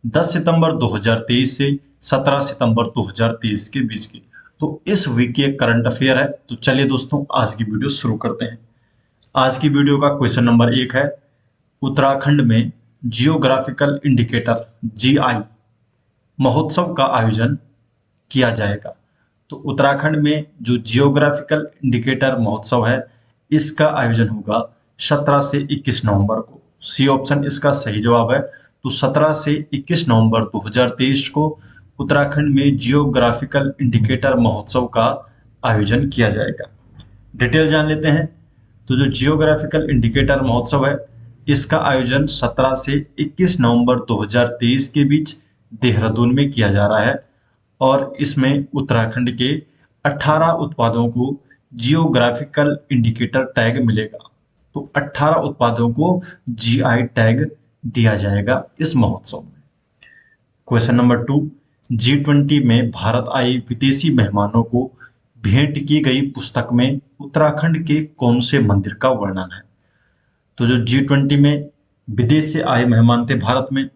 10 सितंबर 2023 से 17 सितंबर 2023 के बीच की। तो इस वीक की एक करंट अफेयर है। तो चलिए दोस्तों, आज की वीडियो शुरू करते हैं। आज की वीडियो का क्वेश्चन नंबर 1 है, उत्तराखंड में जियोग्राफिकल इंडिकेटर जीआई महोत्सव का आयोजन किया जाएगा। तो उत्तराखंड में जो जियोग्राफिकल इंडिकेटर महोत्सव है, इसका आयोजन होगा 17 से 21 नवंबर को। सी ऑप्शन इसका सही जवाब है। तो 17 से 21 नवंबर 2023 को उत्तराखंड में जियोग्राफिकल इंडिकेटर महोत्सव का आयोजन किया जाएगा। डिटेल जान लेते हैं। तो जो जियोग्राफिकल इंडिकेटर महोत्सव है, इसका आयोजन 17 से 21 नवंबर 2023 के बीच देहरादून में किया जा रहा है और इसमें उत्तराखंड के 18 उत्पादों को जियोग्राफिकल इंडिकेटर टैग मिलेगा। तो 18 उत्पादों को जीआई टैग दिया जाएगा इस महोत्सव में। क्वेश्चन नंबर 2, G20 में भारत आए विदेशी मेहमानों को भेंट की गई पुस्तक में उत्तराखंड के कौन से मंदिर का वर्णन है? तो जो G20 में विदेश से आए मेहमान थे भारत में,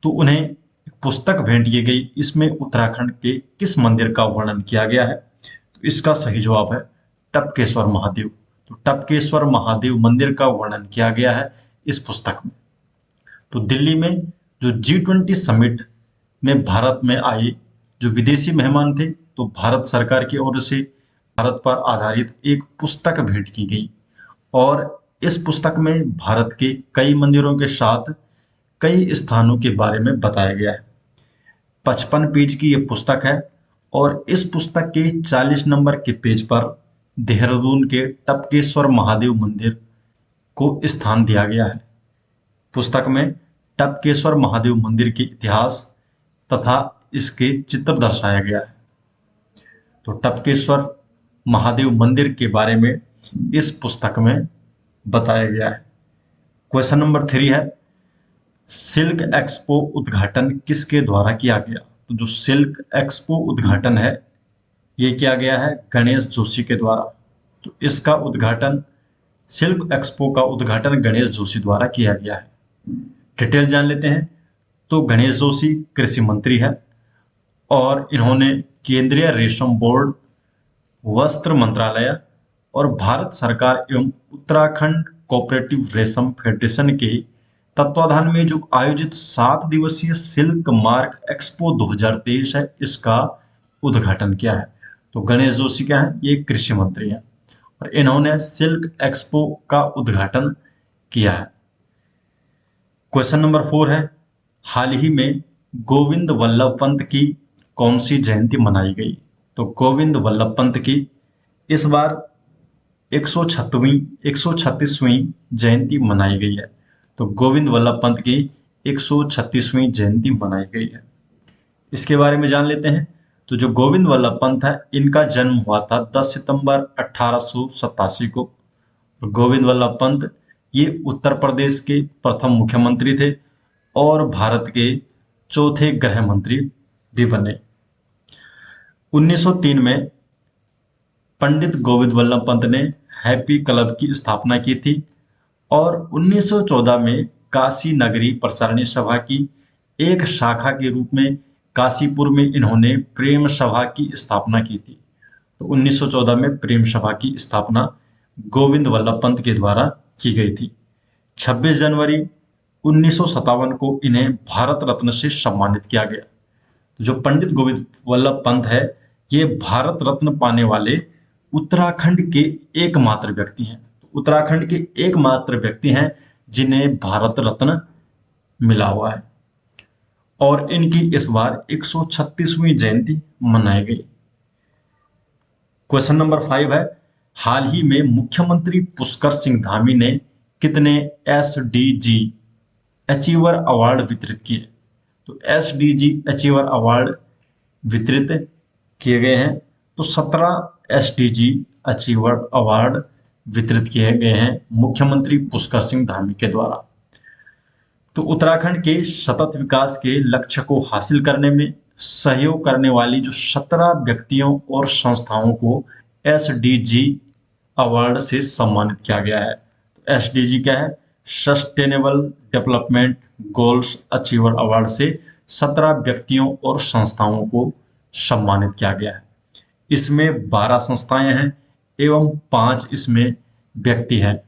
तो उन्हें एक पुस्तक भेंट की गई। इसमें उत्तराखंड के किस मंदिर का वर्णन किया गया है? तो इसका सही जवाब है टपकेश्वर महादेव। तो टपकेश्वर महादेव मंदिर का वर्णन किया गया है इस पुस्तक में। तो दिल्ली में जो G20 समिट में भारत में आए जो विदेशी मेहमान थे, तो भारत सरकार की ओर से भारत पर आधारित एक पुस्तक भेंट की गई और इस पुस्तक में भारत के कई मंदिरों के साथ कई स्थानों के बारे में बताया गया है। 55 पेज की ये पुस्तक है और इस पुस्तक के 40 नंबर के पेज पर देहरादून के टपकेश्वर महादेव मंदिर को स्थान दिया गया है। पुस्तक में टपकेश्वर महादेव मंदिर के इतिहास तथा इसके चित्र दर्शाया गया है। तो टपकेश्वर महादेव मंदिर के बारे में इस पुस्तक में बताया गया है। क्वेश्चन नंबर 3 है, सिल्क एक्सपो उद्घाटन किसके द्वारा किया गया? तो जो सिल्क एक्सपो उद्घाटन है, ये किया गया है गणेश जोशी के द्वारा। तो इसका उद्घाटन, सिल्क एक्सपो का उद्घाटन गणेश जोशी द्वारा किया गया है। डिटेल जान लेते हैं। तो गणेश जोशी कृषि मंत्री है और इन्होंने केंद्रीय रेशम बोर्ड, वस्त्र मंत्रालय और भारत सरकार एवं उत्तराखंड कोऑपरेटिव रेशम फेडरेशन के तत्वाधान में जो आयोजित 7 दिवसीय सिल्क मार्क एक्सपो 2023 है, इसका उद्घाटन किया है। तो गणेश जोशी क्या है? ये कृषि मंत्री हैं और इन्होंने सिल्क एक्सपो का उद्घाटन किया है। क्वेश्चन नंबर 4 है, हाल ही में गोविंद वल्लभ पंत की कौन सी जयंती मनाई गई? तो गोविंद वल्लभ पंत की इस बार 136वीं जयंती मनाई गई है। तो गोविंद वल्लभ पंत की 136वीं जयंती मनाई गई है। इसके बारे में जान लेते हैं। तो जो गोविंद वल्लभ पंत है, इनका जन्म हुआ था 10 सितंबर 1887 को। तो गोविंद वल्लभ पंत ये उत्तर प्रदेश के प्रथम मुख्यमंत्री थे और भारत के चौथे गृह मंत्री भी बने। 1903 में पंडित गोविंद वल्लभ पंत ने हैप्पी क्लब की स्थापना की थी और 1914 में काशी नगरी प्रचारणी सभा की एक शाखा के रूप में काशीपुर में इन्होंने प्रेम सभा की स्थापना की थी। तो 1914 में प्रेम सभा की स्थापना गोविंद वल्लभ पंत के द्वारा की गई थी। 26 जनवरी 1957 को इन्हें भारत रत्न से सम्मानित किया गया। तो जो पंडित गोविंद वल्लभ पंत है, ये भारत रत्न पाने वाले उत्तराखंड के एकमात्र व्यक्ति हैं। तो उत्तराखंड के एकमात्र व्यक्ति हैं जिन्हें भारत रत्न मिला हुआ है और इनकी इस बार 136वीं जयंती मनाई गई। क्वेश्चन नंबर 5 है, हाल ही में मुख्यमंत्री पुष्कर सिंह धामी ने कितने एसडीजी अचीवर अवार्ड वितरित किए? तो एसडीजी अचीवर अवार्ड वितरित किए गए हैं। तो 17 एसडीजी अचीवर अवार्ड वितरित किए गए हैं मुख्यमंत्री पुष्कर सिंह धामी के द्वारा। तो उत्तराखंड के सतत विकास के लक्ष्य को हासिल करने में सहयोग करने वाली जो 17 व्यक्तियों और संस्थाओं को एसडीजी अवार्ड से सम्मानित किया गया है। तो एसडीजी क्या है? Sustainable development goals achiever award से 17 व्यक्तियों और संस्थाओं को सम्मानित किया गया है। इसमें 12 संस्थाएं हैं एवं 5 इसमें व्यक्ति हैं।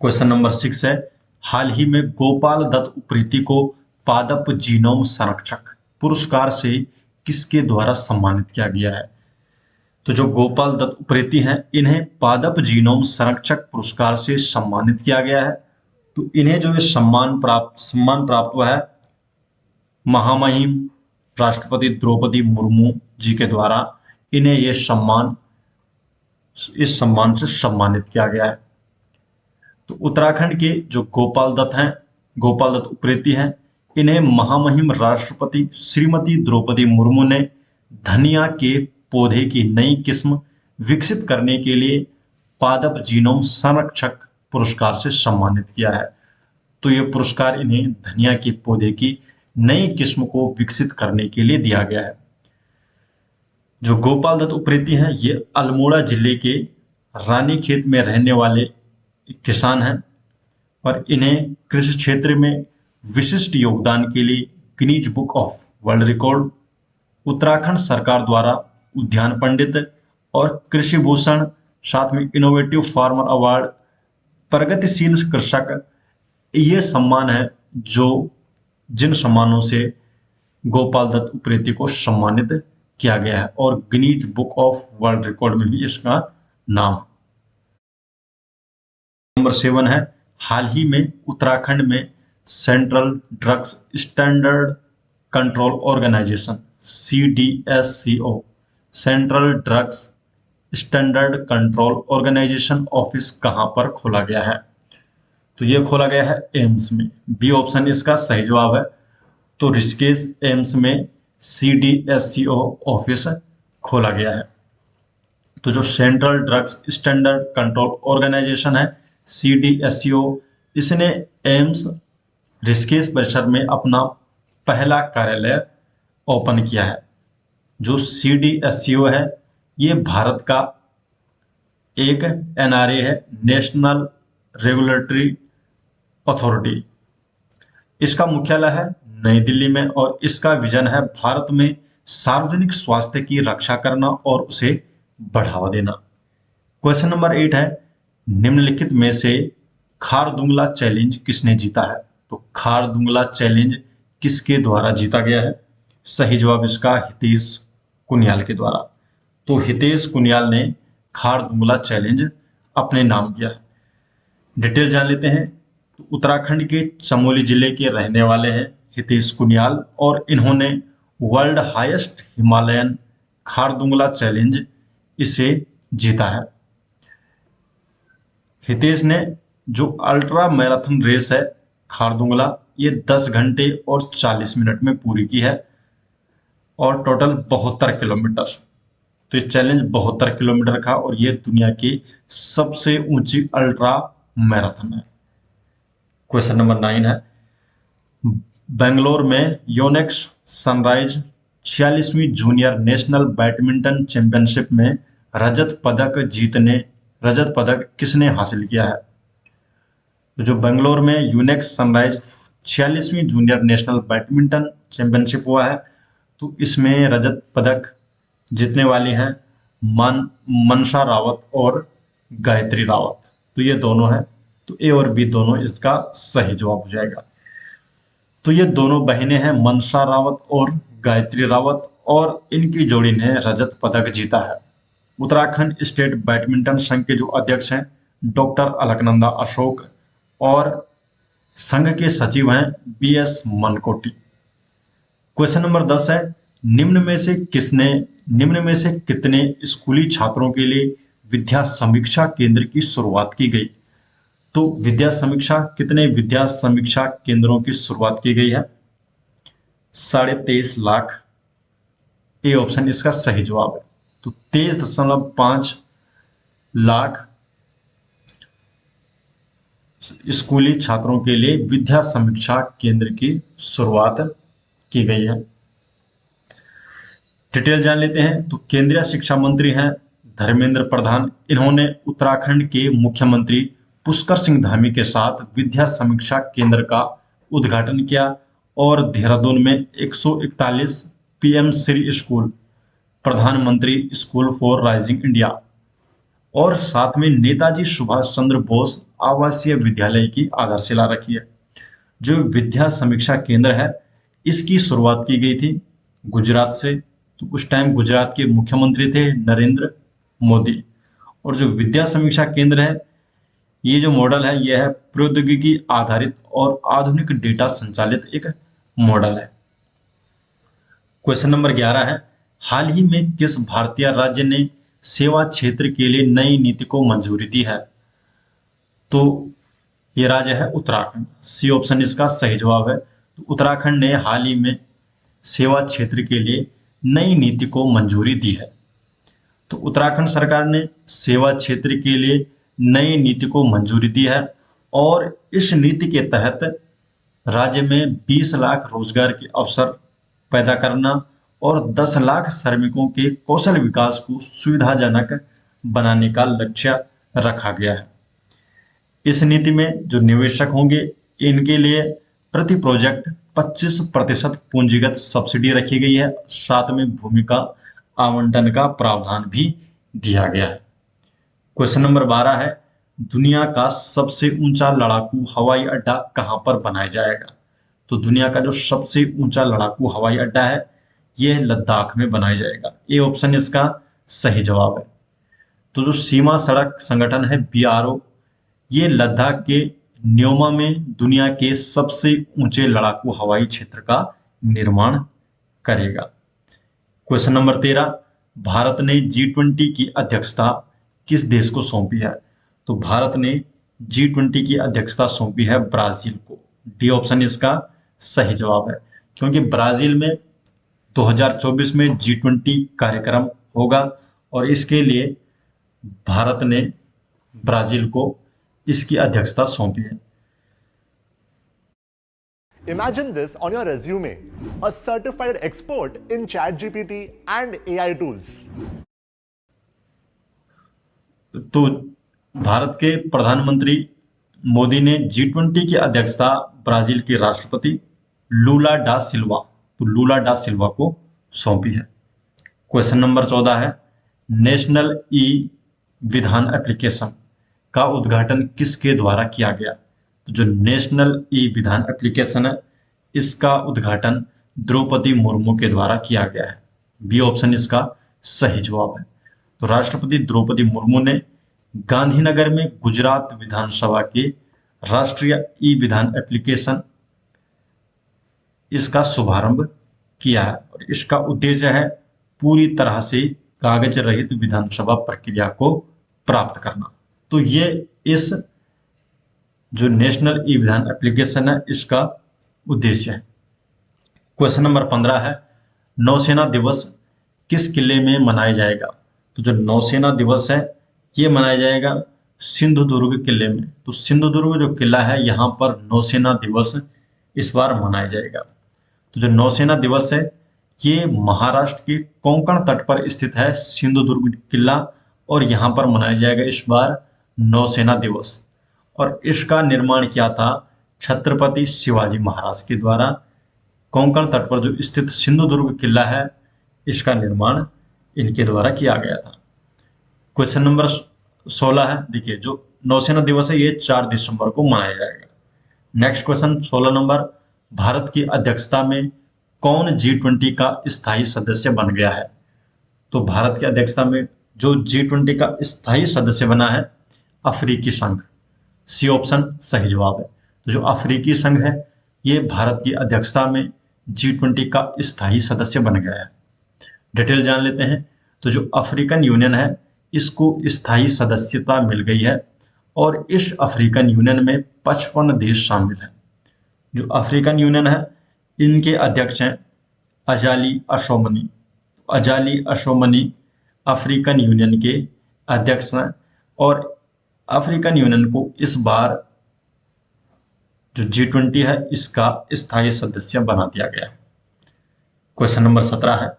क्वेश्चन नंबर 6 है, हाल ही में गोपाल दत्त उप्रेती को पादप जीनोम संरक्षक पुरस्कार से किसके द्वारा सम्मानित किया गया है? तो जो गोपाल दत्त उप्रेती हैं, इन्हें पादप जीनोम संरक्षक पुरस्कार से सम्मानित किया गया है। तो इन्हें जो ये सम्मान प्राप्त हुआ है महामहिम राष्ट्रपति द्रौपदी मुर्मू जी के द्वारा, इन्हें ये सम्मान इस सम्मान से सम्मानित किया गया है। तो उत्तराखंड के जो गोपाल दत्त उप्रेती हैं, इन्हें महामहिम राष्ट्रपति श्रीमती द्रौपदी मुर्मू ने धनिया के पौधे की नई किस्म विकसित करने के लिए पादप जीनोम संरक्षक पुरस्कार से सम्मानित किया है। तो यह पुरस्कार इन्हें धनिया के पौधे की नई किस्म को विकसित करने के लिए दिया गया है। जो गोपाल दत्त उप्रेती हैं, ये अल्मोड़ा जिले के रानीखेत में रहने वाले किसान हैं और इन्हें कृषि क्षेत्र में विशिष्ट योगदान के लिए Guinness book of world record, Uttarakhand सरकार द्वारा उद्यान पंडित और कृषि भूषण, साथ में इनोवेटिव फार्मर अवार्ड, प्रगतिशील कृषक, ये सम्मान है जिन सम्मानों से गोपाल दत्त उप्रेती को सम्मानित किया गया है और Guinness book of world record में भी इसका नाम। नंबर 7 है, हाल ही में उत्तराखंड में central drugs standard control organisation CDSCO central drugs standard control organisation office कहां पर खोला गया है? तो यह खोला गया है एम्स में। बी ऑप्शन इसका सही जवाब है। तो ऋषिकेश एम्स में CDSCO ऑफिस खोला गया है। तो जो central drugs standard control organisation है CDSCO, इसने एम्स ऋषिकेश परिसर में अपना पहला कार्यालय ओपन किया है। जो CDSCO है, ये भारत का एक NRA है, नेशनल रेगुलेटरी अथॉरिटी। इसका मुख्यालय है नई दिल्ली में और इसका विजन है भारत में सार्वजनिक स्वास्थ्य की रक्षा करना और उसे बढ़ावा देना। क्वेश्चन नंबर 8 है, निम्नलिखित में से खारदुंगला चैलेंज किसने जीता है? तो खारदुंगला चैलेंज किसके द्वारा जीता गया है? सही जवाब इसका हितेश कुनियाल के द्वारा। तो हितेश कुनियाल ने खारदुंगला चैलेंज अपने नाम किया है। डिटेल जान लेते हैं। तो उत्तराखंड के चमोली जिले के रहने वाले हैं हितेश कुनियाल और इन्होंने world highest Himalayan Khardungla challenge इसे जीता है। हितेश ने जो अल्ट्रा मैराथन रेस है खारदुंगला, ये 10 घंटे और 40 मिनट में पूरी की है और टोटल 72 किलोमीटर। तो ये चैलेंज 72 किलोमीटर का और ये दुनिया की सबसे ऊंची अल्ट्रा मैराथन है। क्वेश्चन नंबर 9 है, बेंगलोर में योनेक्स सनराइज 46वीं जूनियर नेशनल बैडमिंटन चैंपियनशिप में रजत पदक किसने हासिल किया है? तो जो बेंगलोर में यूनेक्स सनराइज 46वीं जूनियर नेशनल बैडमिंटन चैंपियनशिप हुआ है, तो इसमें रजत पदक जीतने वाली हैं मनसा रावत और गायत्री रावत। तो ये दोनों हैं, तो ए और बी दोनों इसका सही जवाब हो जाएगा। तो ये दोनों बहनें हैं मनसा रावत और गायत्री रावत और इनकी जोड़ी ने रजत पदक जीता है। उत्तराखंड स्टेट बैडमिंटन संघ के जो अध्यक्ष हैं डॉक्टर अलकनंदा अशोक और संघ के सचिव हैं BS मनकोटी। क्वेश्चन नंबर 10 है, निम्न में से कितने स्कूली छात्रों के लिए विद्या समीक्षा केंद्र की शुरुआत की गई? तो कितने विद्या समीक्षा केंद्रों की शुरुआत की गई है? 23.5 लाख। ए ऑप्शन इसका सही जवाब है। तो 23.5 लाख स्कूली छात्रों के लिए विद्या समीक्षा केंद्र की शुरुआत की गई है। डिटेल जान लेते हैं। तो केंद्रीय शिक्षा मंत्री हैं धर्मेंद्र प्रधान। इन्होंने उत्तराखंड के मुख्यमंत्री पुष्कर सिंह धामी के साथ विद्या समीक्षा केंद्र का उद्घाटन किया और देहरादून में 141 पीएम श्री स्कूल, प्रधानमंत्री स्कूल फॉर राइजिंग इंडिया, और साथ में नेताजी सुभाष चंद्र बोस आवासीय विद्यालय की आधारशिला रखी है। जो विद्या समीक्षा केंद्र है, इसकी शुरुआत की गई थी गुजरात से। तो उस टाइम गुजरात के मुख्यमंत्री थे नरेंद्र मोदी। और जो विद्या समीक्षा केंद्र है, ये जो मॉडल है, यह है प्रौद्योगिकी आधारित और आधुनिक डेटा संचालित एक मॉडल है। क्वेश्चन नंबर 11 है, हाल ही में किस भारतीय राज्य ने सेवा क्षेत्र के लिए नई नीति को मंजूरी दी है? तो ये राज्य है उत्तराखंड। सी ऑप्शन इसका सही जवाब है। तो उत्तराखंड ने हाल ही में सेवा क्षेत्र के लिए नई नीति को मंजूरी दी है। तो उत्तराखंड सरकार ने सेवा क्षेत्र के लिए नई नीति को मंजूरी दी है और इस नीति के तहत राज्य में 20 लाख रोजगार के अवसर पैदा करना और 10 लाख श्रमिकों के कौशल विकास को सुविधाजनक बनाने का लक्ष्य रखा गया है। इस नीति में जो निवेशक होंगे, इनके लिए प्रति प्रोजेक्ट 25% पूंजीगत सब्सिडी रखी गई है। साथ में भूमि का आवंटन का प्रावधान भी दिया गया है। क्वेश्चन नंबर 12 है, दुनिया का सबसे ऊंचा लड़ाकू हवाई अड्डा कहां पर बनाया जाएगा? तो दुनिया का जो सबसे ऊंचा लड़ाकू हवाई अड्डा है, यह लद्दाख में बनाया जाएगा। ये ऑप्शन इसका सही जवाब है। तो जो सीमा सड़क संगठन है BRO, ये लद्दाख के न्योमा में दुनिया के सबसे ऊंचे लड़ाकू हवाई क्षेत्र का निर्माण करेगा। क्वेश्चन नंबर 13, भारत ने G20 की अध्यक्षता किस देश को सौंपी है? तो भारत ने G20 की अध्यक्षता सौंपी है ब्राजील को। डी ऑप्शन इसका सही जवाब है, क्योंकि ब्राजील में 2024 में G20 कार्यक्रम होगा और इसके लिए भारत ने ब्राजील को इसकी अध्यक्षता सौंपी है। Imagine this on your resume, a certified expert in ChatGPT and AI tools. तो भारत के प्रधानमंत्री मोदी ने G20 की अध्यक्षता ब्राजील के राष्ट्रपति लूला डा सिल्वा, तो लूला डा सिल्वा को सौंपी है। क्वेश्चन नंबर 14 है, नेशनल ई विधान एप्लीकेशन का उद्घाटन किसके द्वारा किया गया? तो जो नेशनल ई विधान एप्लीकेशन है, इसका उद्घाटन द्रौपदी मुर्मू के द्वारा किया गया है। बी ऑप्शन इसका सही जवाब है। तो राष्ट्रपति द्रौपदी मुर्मू ने गांधीनगर में गुजरात विधानसभा के राष्ट्रीय ई विधान एप्लीकेशन, इसका शुभारंभ किया है और इसका उद्देश्य है पूरी तरह से कागज रहित विधानसभा प्रक्रिया को प्राप्त करना। तो ये इस जो नेशनल ई विधान एप्लीकेशन है, इसका उद्देश्य है। क्वेश्चन नंबर 15 है, नौसेना दिवस किस किले में मनाया जाएगा? तो जो नौसेना दिवस है, ये मनाया जाएगा सिंधुदुर्ग किले में। तो सिंधुदुर्ग जो किला है, यहाँ पर नौसेना दिवस इस बार मनाया जाएगा। तो जो नौसेना दिवस है, ये महाराष्ट्र के कोंकण तट पर स्थित है सिंधुदुर्ग किला, और यहाँ पर मनाया जाएगा इस बार नौसेना दिवस। और इसका निर्माण किया था छत्रपति शिवाजी महाराज के द्वारा। कोंकण तट पर जो स्थित सिंधुदुर्ग किला है, इसका निर्माण इनके द्वारा किया गया था। क्वेश्चन नंबर 16 है, देखिए जो नौसेना दिवस है, ये 4 दिसंबर को मनाया जाएगा। नेक्स्ट क्वेश्चन 16 नंबर, भारत की अध्यक्षता में कौन G20 का स्थायी सदस्य बन गया है? तो भारत की अध्यक्षता में जो G20 का स्थायी सदस्य बना है, अफ्रीकी संघ। सी ऑप्शन सही जवाब है। तो जो अफ्रीकी संघ है, ये भारत की अध्यक्षता में G20 का स्थायी सदस्य बन गया है। डिटेल जान लेते हैं। तो जो अफ्रीकन यूनियन है, इसको स्थायी सदस्यता मिल गई है और इस अफ्रीकन यूनियन में 55 देश शामिल हैं। जो अफ्रीकन यूनियन है, इनके अध्यक्ष हैं अजाली अशोमनी। अजाली अशोमनी अफ्रीकन यूनियन के अध्यक्ष हैं और अफ्रीकन यूनियन को इस बार जो G20 है, इसका स्थायी सदस्य बना दिया गया है। क्वेश्चन नंबर 17 है,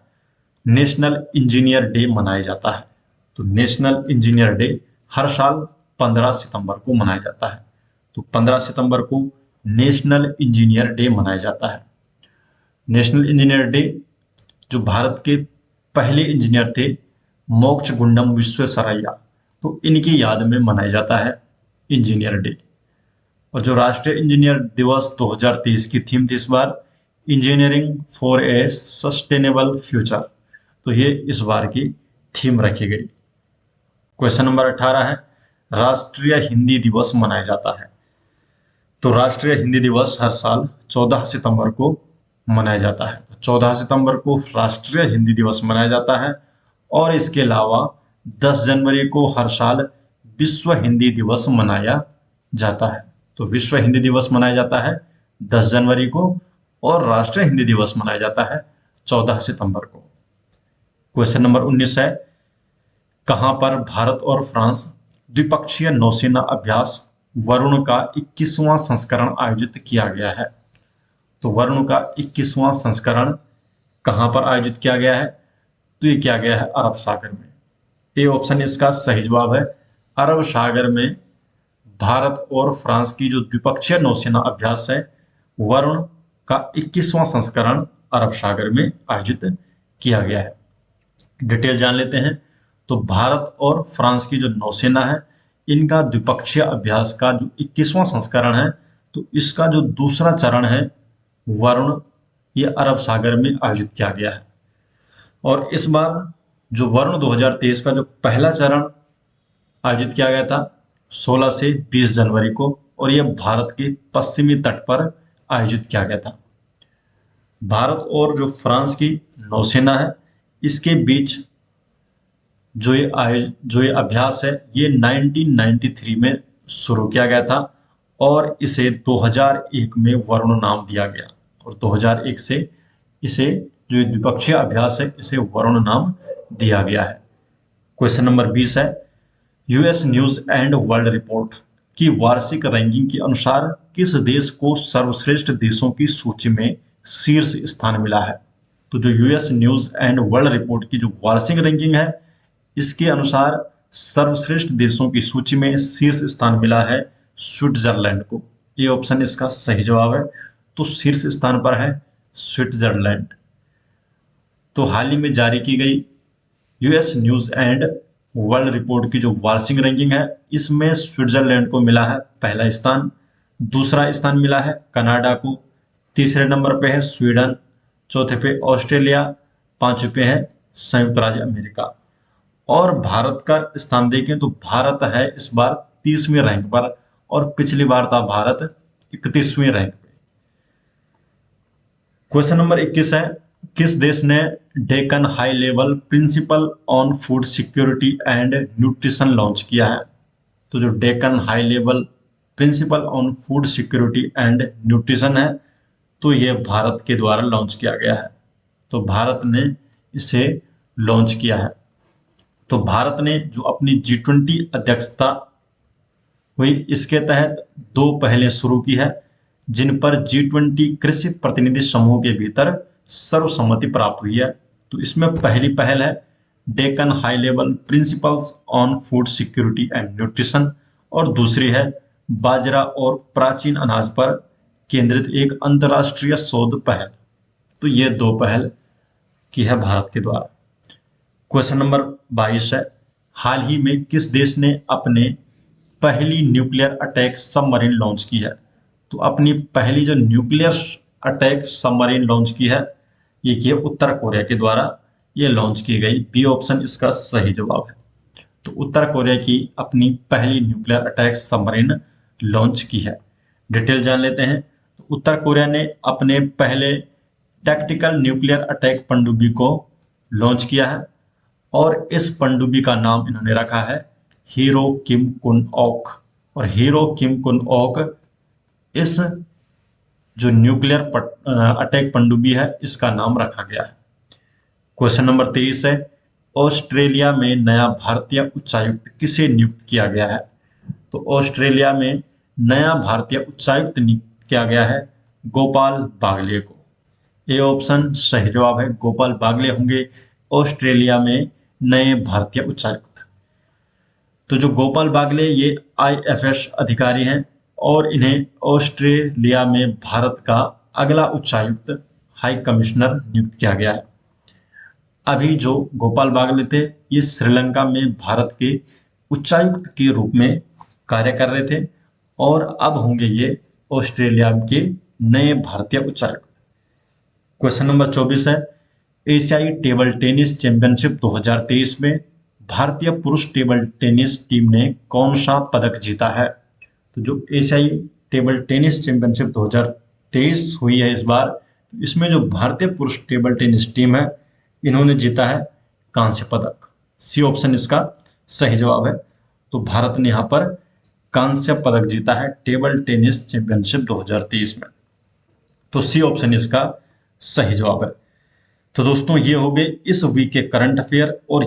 नेशनल इंजीनियर डे मनाया जाता है। तो नेशनल इंजीनियर डे हर साल 15 सितंबर को मनाया जाता है। तो 15 सितंबर को नेशनल इंजीनियर डे मनाया जाता है। नेशनल इंजीनियर डे, जो भारत के पहले इंजीनियर थे मोक्षगुंडम विश्वेश्वरैया, तो इनकी याद में मनाया जाता है इंजीनियर डे। और जो राष्ट्रीय इंजीनियर दिवस 2023 की थीम थी इस बार, engineering for a sustainable future, तो ये इस बार की थीम रखी गई। क्वेश्चन नंबर 18 है, राष्ट्रीय हिंदी दिवस मनाया जाता है। तो राष्ट्रीय हिंदी दिवस हर साल 14 सितंबर को मनाया जाता है। तो 14 सितंबर को राष्ट्रीय हिंदी दिवस मनाया जाता है। और इसके अलावा 10 जनवरी को हर साल विश्व हिंदी दिवस मनाया जाता है। तो विश्व हिंदी दिवस मनाया जाता है 10 जनवरी को, और राष्ट्रीय हिंदी दिवस मनाया जाता है 14 सितंबर को। क्वेश्चन नंबर 19 है, कहां पर भारत और फ्रांस द्विपक्षीय नौसेना अभ्यास वरुण का 21वां संस्करण आयोजित किया गया है? तो वरुण का 21वां संस्करण कहां पर आयोजित किया गया है? तो ये किया गया है अरब सागर में। ए ऑप्शन इसका सही जवाब है। अरब सागर में भारत और फ्रांस की जो द्विपक्षीय नौसेना अभ्यास है, वरुण का 21वां संस्करण अरब सागर में आयोजित किया गया है। डिटेल जान लेते हैं। तो भारत और फ्रांस की जो नौसेना है, इनका द्विपक्षीय अभ्यास का जो 21वां संस्करण है, तो इसका जो दूसरा चरण है वरुण, ये अरब सागर में आयोजित किया गया है। और इस बार जो वरुण 2023 का जो पहला चरण आयोजित किया गया था 16 से 20 जनवरी को, और यह भारत के पश्चिमी तट पर आयोजित किया गया था। भारत और जो फ्रांस की नौसेना है, इसके बीच जो ये अभ्यास है, ये 1993 में शुरू किया गया था, और इसे 2001 में वरुण नाम दिया गया, और 2001 से इसे जो ये द्विपक्षीय अभ्यास है, इसे वरुण नाम दिया गया है। क्वेश्चन नंबर 20 है, US news and world report की वार्षिक रैंकिंग के अनुसार किस देश को सर्वश्रेष्ठ देशों की सूची में शीर्ष स्थान मिला है? तो जो US news and world report की जो वार्षिक रैंकिंग है, इसके अनुसार सर्वश्रेष्ठ देशों की सूची में शीर्ष स्थान मिला है स्विट्जरलैंड को। ये ऑप्शन इसका सही जवाब है। तो शीर्ष स्थान पर है स्विट्जरलैंड। तो हाल ही में जारी की गई US news and world report की जो वार्षिक रैंकिंग है, इसमें स्विट्जरलैंड को मिला है पहला स्थान, दूसरा स्थान मिला है कनाडा को, तीसरे नंबर पे है स्वीडन, चौथे पे ऑस्ट्रेलिया, पांचवें पे है संयुक्त राज्य अमेरिका। और भारत का स्थान देखें तो भारत है इस बार 30वें रैंक पर, और पिछली बार था भारत 31वें रैंक पे। क्वेश्चन नंबर 21 है, किस देश ने Deccan high level principal on food security and nutrition launch किया है? तो जो Deccan high level principal on food security and nutrition है, तो ये भारत के द्वारा लॉन्च किया गया है। तो भारत ने इसे लॉन्च किया है। तो भारत ने जो अपनी G20 अध्यक्षता हुई, इसके तहत 2 पहलें शुरू की है, जिन पर G20 कृषि प्रतिनिधि समूह के भीतर सर्वसम्मति प्राप्त हुई है। तो इसमें पहली पहल है Deccan high level principles on food security and nutrition, और दूसरी है बाजरा और प्राचीन अनाज पर केंद्रित एक अंतर्राष्ट्रीय शोध पहल। तो ये 2 पहल की है भारत के द्वारा। क्वेश्चन नंबर 22 है, हाल ही में किस देश ने अपने पहली न्यूक्लियर अटैक सबमरीन लॉन्च की है? तो अपनी पहली जो न्यूक्लियर अटैक सबमरीन लॉन्च की है, ये की है उत्तर कोरिया के द्वारा, ये लॉन्च की गई। बी ऑप्शन इसका सही जवाब है। तो उत्तर कोरिया की अपनी पहली न्यूक्लियर अटैक सबमरीन लॉन्च की है। डिटेल जान लेते हैं। तो उत्तर कोरिया ने अपने पहले टैक्टिकल न्यूक्लियर अटैक पनडुब्बी को लॉन्च किया है, और इस पनडुब्बी का नाम इन्होंने रखा है हीरो किम कुन ओक। और हीरो किम कुन ओक इस जो न्यूक्लियर अटैक पनडुब्बी है, इसका नाम रखा गया है। क्वेश्चन नंबर 23 है, ऑस्ट्रेलिया में नया भारतीय उच्चायुक्त किसे नियुक्त किया गया है? तो ऑस्ट्रेलिया में नया भारतीय उच्चायुक्त नियुक्त किया गया है गोपाल बागले को। ये ऑप्शन सही जवाब है, गोपाल बागले होंगे ऑस्ट्रेलिया में नए भारतीय उच्चायुक्त। तो जो गोपाल बागले ये IFS अधिकारी हैं, और इन्हें ऑस्ट्रेलिया में भारत का अगला उच्चायुक्त हाई कमिश्नर नियुक्त किया गया है। अभी जो गोपाल बागले थे ये श्रीलंका में भारत के उच्चायुक्त के रूप में कार्य कर रहे थे और अब होंगे ये ऑस्ट्रेलिया के नए भारतीय उच्चायुक्त। क्वेश्चन नंबर 24 है, एशियाई टेबल टेनिस चैंपियनशिप 2023 में भारतीय पुरुष टेबल टेनिस टीम ने कौन सा पदक जीता है? तो जो एशियाई टेबल टेनिस चैंपियनशिप 2023 हुई है इस बार, तो इसमें जो भारतीय पुरुष टेबल टेनिस टीम है इन्होंने जीता है कांस्य पदक। सी ऑप्शन इसका सही जवाब है। तो भारत ने यहाँ पर कांस्य पदक जीता है टेबल टेनिस चैंपियनशिप 2023 में। तो सी ऑप्शन इसका सही जवाब है। तो दोस्तों ये हो गए इस वीक के करंट अफेयर और